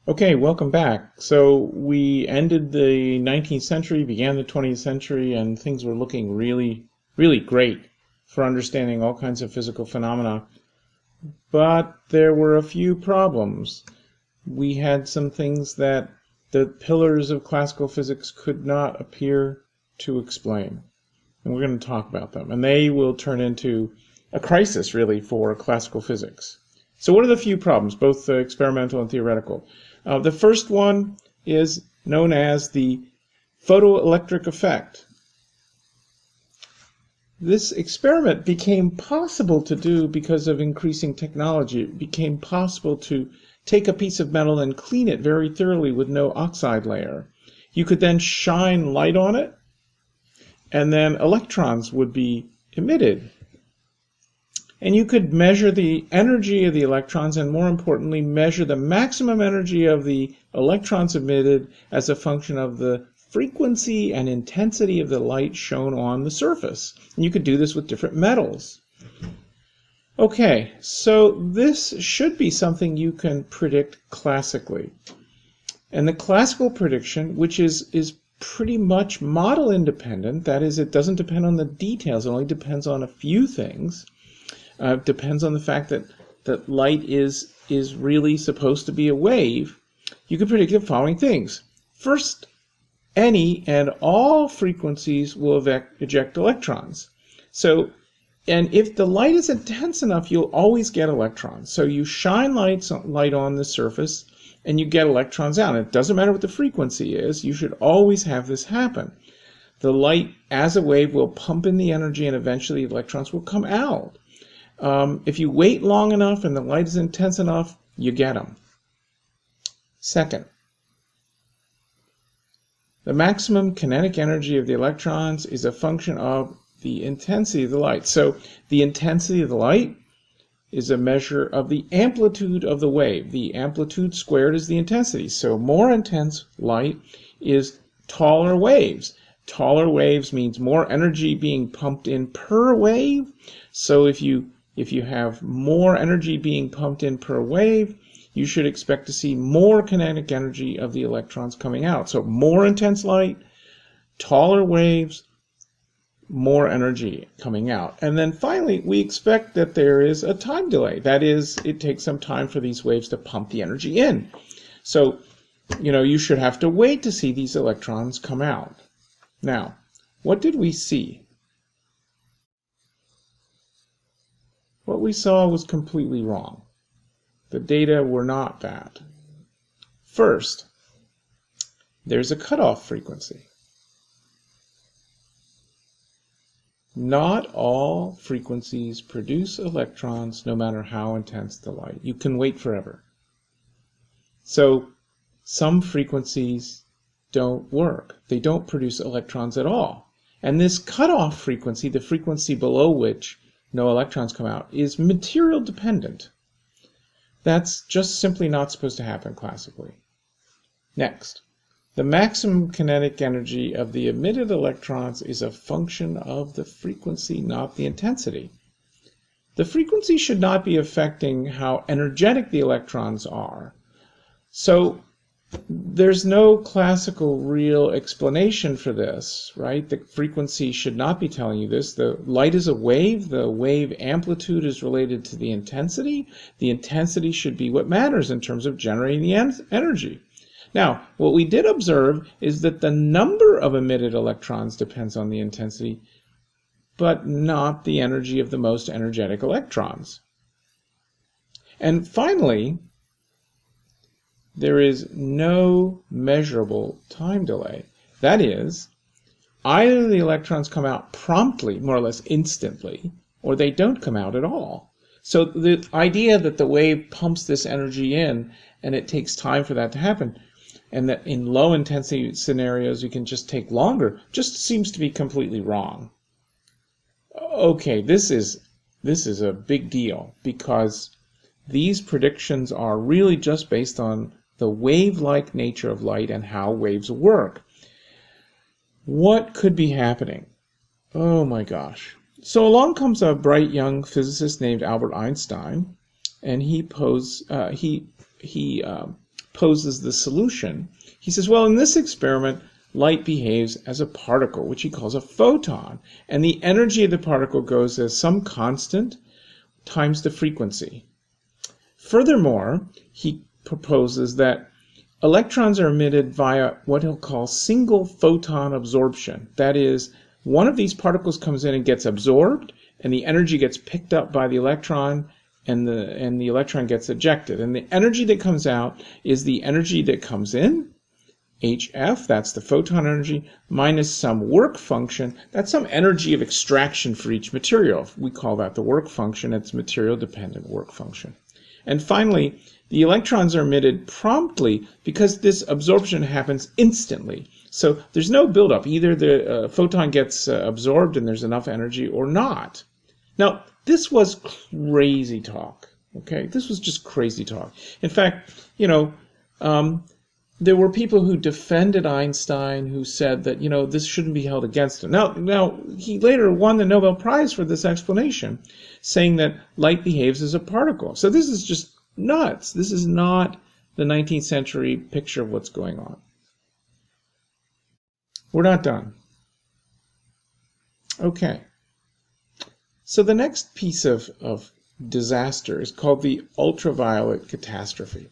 Okay, welcome back. So we ended the 19th century, began the 20th century, and things were looking really, really great for understanding all kinds of physical phenomena. But there were a few problems. We had some things that the pillars of classical physics could not appear to explain. And we're going to talk about them. And they will turn into a crisis, really, for classical physics. So what are the few problems, both experimental and theoretical? The first one is known as the photoelectric effect. This experiment became possible to do because of increasing technology. It became possible to take a piece of metal and clean it very thoroughly with no oxide layer. You could then shine light on it, and then electrons would be emitted. And you could measure the energy of the electrons and, more importantly, measure the maximum energy of the electrons emitted as a function of the frequency and intensity of the light shown on the surface. And you could do this with different metals. Okay, so this should be something you can predict classically. And the classical prediction, which is pretty much model independent, that is, it doesn't depend on the details, it only depends on a few things. Depends on the fact that light is really supposed to be a wave. You can predict the following things. First, any and all frequencies will eject electrons. So, and if the light is intense enough, you'll always get electrons. So you shine light on the surface and you get electrons out. And it doesn't matter what the frequency is, you should always have this happen. The light as a wave will pump in the energy and eventually electrons will come out. If you wait long enough and the light is intense enough, you get them. Second, the maximum kinetic energy of the electrons is a function of the intensity of the light. So the intensity of the light is a measure of the amplitude of the wave. The amplitude squared is the intensity. So more intense light is taller waves. Taller waves means more energy being pumped in per wave. So if you have more energy being pumped in per wave, you should expect to see more kinetic energy of the electrons coming out. So more intense light, taller waves, more energy coming out. And then finally, we expect that there is a time delay. That is, it takes some time for these waves to pump the energy in. So, you should have to wait to see these electrons come out. Now, what did we see? What we saw was completely wrong. The data were not that. First, there's a cutoff frequency. Not all frequencies produce electrons no matter how intense the light. You can wait forever. So some frequencies don't work. They don't produce electrons at all. And this cutoff frequency, the frequency below which no electrons come out, is material dependent. That's just simply not supposed to happen classically. Next, the maximum kinetic energy of the emitted electrons is a function of the frequency, not the intensity. The frequency should not be affecting how energetic the electrons are. So there's no classical real explanation for this, right? The frequency should not be telling you this. The light is a wave. The wave amplitude is related to the intensity. The intensity should be what matters in terms of generating the energy. Now, what we did observe is that the number of emitted electrons depends on the intensity, but not the energy of the most energetic electrons. And finally, there is no measurable time delay. That is, either the electrons come out promptly, more or less instantly, or they don't come out at all. So the idea that the wave pumps this energy in and it takes time for that to happen, and that in low intensity scenarios you can just take longer, just seems to be completely wrong. Okay, this is a big deal because these predictions are really just based on the wave-like nature of light and how waves work. What could be happening? Oh my gosh. So along comes a bright young physicist named Albert Einstein, and he poses the solution. He says, well, in this experiment, light behaves as a particle, which he calls a photon, and the energy of the particle goes as some constant times the frequency. Furthermore, he proposes that electrons are emitted via what he'll call single photon absorption. That is, one of these particles comes in and gets absorbed, and the energy gets picked up by the electron, and the electron gets ejected. And the energy that comes out is the energy that comes in, HF, that's the photon energy, minus some work function, that's some energy of extraction for each material. We call that the work function. It's material-dependent work function. And finally, the electrons are emitted promptly because this absorption happens instantly. So there's no buildup. Either the photon gets absorbed and there's enough energy or not. Now, this was crazy talk. Okay, this was just crazy talk. In fact, there were people who defended Einstein who said that, this shouldn't be held against him. Now, he later won the Nobel Prize for this explanation, saying that light behaves as a particle. So this is just nuts. This is not the 19th century picture of what's going on. We're not done. Okay. So the next piece of disaster is called the ultraviolet catastrophe.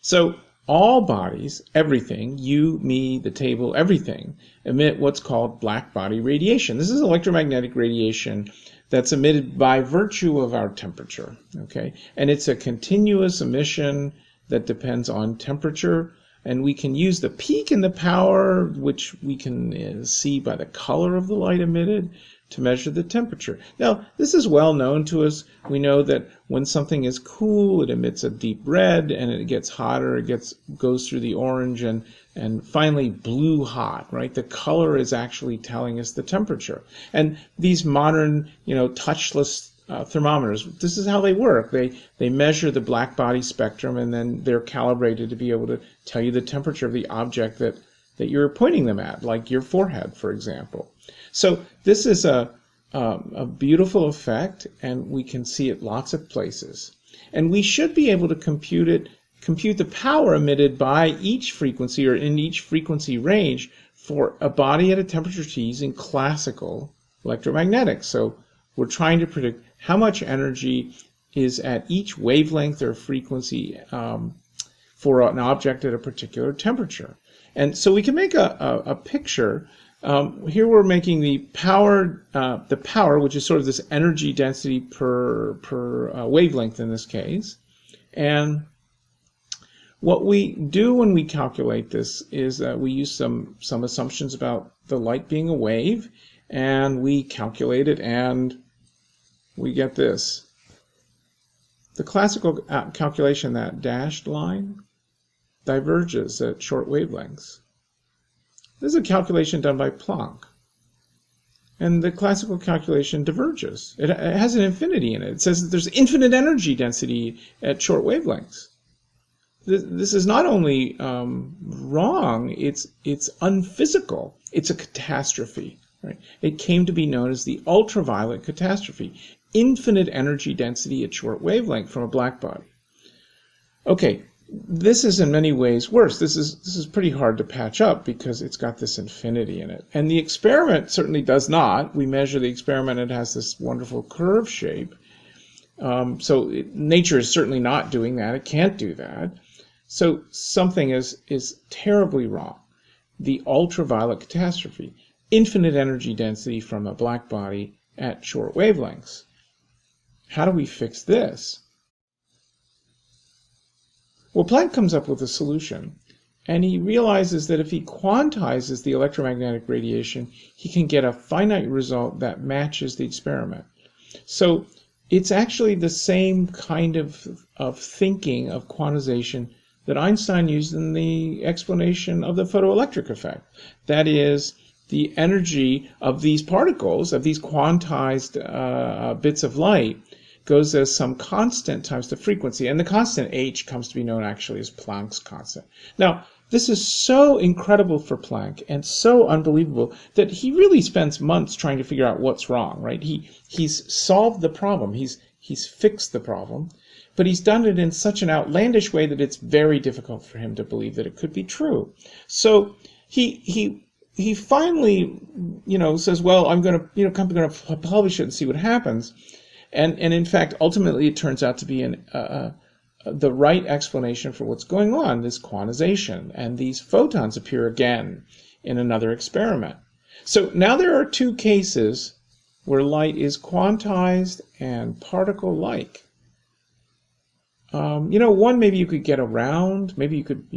So all bodies, everything, you, me, the table, everything, emit what's called black body radiation. This is electromagnetic radiation that's emitted by virtue of our temperature, okay? And it's a continuous emission that depends on temperature, and we can use the peak and the power, which we can see by the color of the light emitted, to measure the temperature. Now, this is well known to us. We know that when something is cool, it emits a deep red, and it gets hotter, it goes through the orange, and finally blue hot, right? The color is actually telling us the temperature. And these modern, touchless thermometers, this is how they work. They measure the black body spectrum, and then they're calibrated to be able to tell you the temperature of the object that you're pointing them at, like your forehead, for example. So this is a beautiful effect, and we can see it lots of places. And we should be able to compute the power emitted by each frequency or in each frequency range for a body at a temperature T using classical electromagnetics. So we're trying to predict how much energy is at each wavelength or frequency for an object at a particular temperature. And so we can make a picture. Here we're making the power, which is sort of this energy density per wavelength in this case. And what we do when we calculate this is we use some assumptions about the light being a wave, and we calculate it, and we get this. The classical calculation, that dashed line, diverges at short wavelengths. This is a calculation done by Planck. And the classical calculation diverges. It has an infinity in it. It says that there's infinite energy density at short wavelengths. This is not only wrong, it's unphysical. It's a catastrophe. Right? It came to be known as the ultraviolet catastrophe. Infinite energy density at short wavelength from a black body. Okay. This is in many ways worse. This is pretty hard to patch up because it's got this infinity in it. And the experiment certainly does not. We measure the experiment, it has this wonderful curve shape. Nature is certainly not doing that. It can't do that. So something is terribly wrong. The ultraviolet catastrophe. Infinite energy density from a black body at short wavelengths. How do we fix this? Well, Planck comes up with a solution, and he realizes that if he quantizes the electromagnetic radiation, he can get a finite result that matches the experiment. So it's actually the same kind of thinking of quantization that Einstein used in the explanation of the photoelectric effect. That is, the energy of these particles, of these quantized bits of light, goes as some constant times the frequency. And the constant h comes to be known actually as Planck's constant. Now, this is so incredible for Planck and so unbelievable that he really spends months trying to figure out what's wrong, right? He's solved the problem. He's fixed the problem. but he's done it in such an outlandish way that it's very difficult for him to believe that it could be true. So he finally, says, well, I'm going to publish it and see what happens. And in fact, ultimately, it turns out to be the right explanation for what's going on, this quantization, and these photons appear again in another experiment. So now there are two cases where light is quantized and particle-like. One maybe you could get around, maybe you could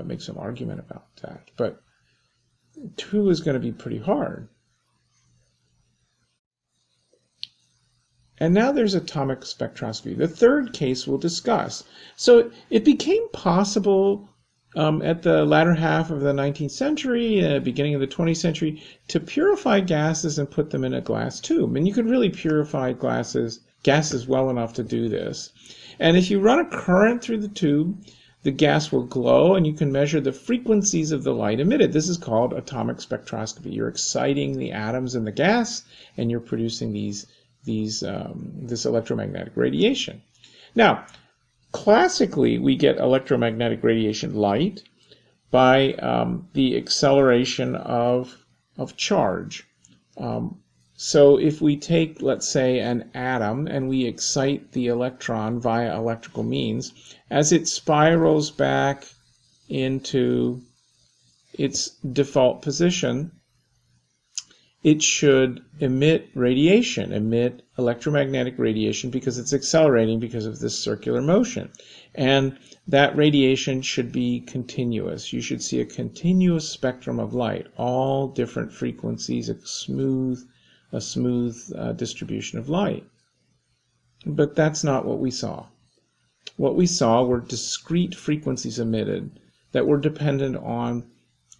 make some argument about that, but two is going to be pretty hard. And now there's atomic spectroscopy. The third case we'll discuss. So it became possible at the latter half of the 19th century, beginning of the 20th century, to purify gases and put them in a glass tube. And you could really purify gases well enough to do this. And if you run a current through the tube, the gas will glow, and you can measure the frequencies of the light emitted. This is called atomic spectroscopy. You're exciting the atoms in the gas, and you're producing this electromagnetic radiation. Now, classically, we get electromagnetic radiation light by the acceleration of charge. So if we take, let's say, an atom and we excite the electron via electrical means, as it spirals back into its default position, it should emit electromagnetic radiation, because it's accelerating because of this circular motion. And that radiation should be continuous. You should see a continuous spectrum of light, all different frequencies, a smooth distribution of light. But that's not what we saw. What we saw were discrete frequencies emitted that were dependent on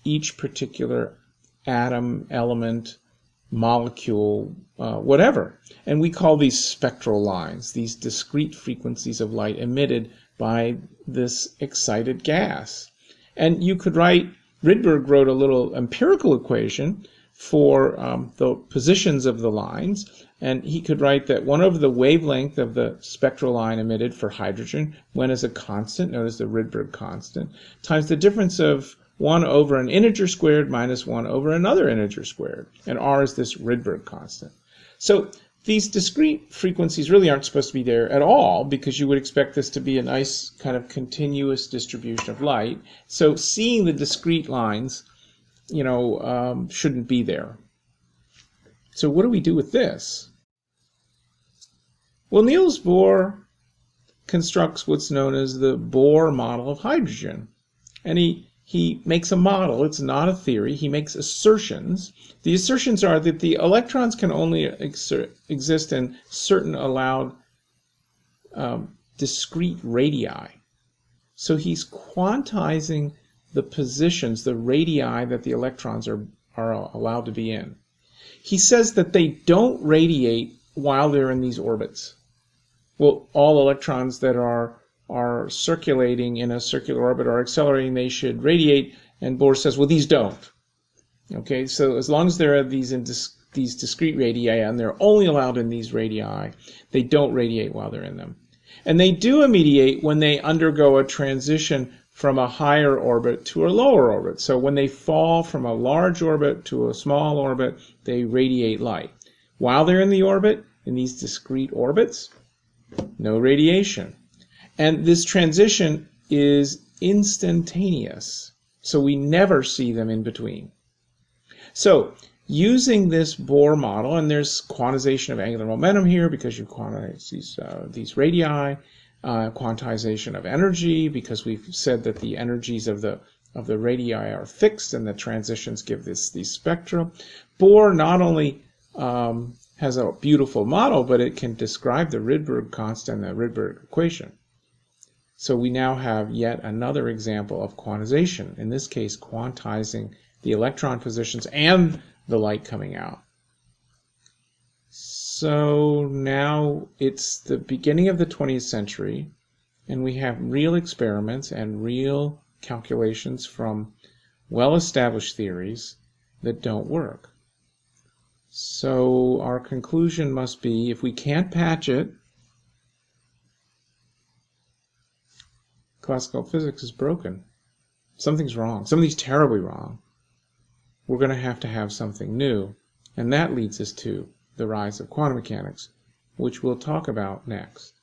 each particular atom, element, molecule, whatever. And we call these spectral lines, these discrete frequencies of light emitted by this excited gas. And you could Rydberg wrote a little empirical equation for the positions of the lines, and he could write that 1 over the wavelength of the spectral line emitted for hydrogen went as a constant, known as the Rydberg constant, times the difference of 1 over an integer squared minus 1 over another integer squared, and r is this Rydberg constant. So these discrete frequencies really aren't supposed to be there at all, because you would expect this to be a nice kind of continuous distribution of light. So seeing the discrete lines shouldn't be there. So what do we do with this? Well, Niels Bohr constructs what's known as the Bohr model of hydrogen. And he makes a model. It's not a theory. He makes assertions. The assertions are that the electrons can only exist in certain allowed discrete radii. So he's quantizing the positions, the radii that the electrons are allowed to be in. He says that they don't radiate while they're in these orbits. Well, all electrons that are circulating in a circular orbit are accelerating, they should radiate, and Bohr says, well, these don't. Okay, so as long as there are these discrete radii, and they're only allowed in these radii, they don't radiate while they're in them. And they do mediate when they undergo a transition from a higher orbit to a lower orbit. So when they fall from a large orbit to a small orbit, they radiate light. While they're in the orbit, in these discrete orbits, no radiation. And this transition is instantaneous. So we never see them in between. So using this Bohr model, and there's quantization of angular momentum here because you quantize these radii, quantization of energy because we've said that the energies of the radii are fixed and the transitions give these spectra. Bohr not only has a beautiful model, but it can describe the Rydberg constant and the Rydberg equation. So we now have yet another example of quantization, in this case quantizing the electron positions and the light coming out. So now it's the beginning of the 20th century, and we have real experiments and real calculations from well-established theories that don't work. So our conclusion must be, if we can't patch it, Classical physics is broken. Something's wrong. Something's terribly wrong. We're going to have something new. And that leads us to the rise of quantum mechanics, which we'll talk about next.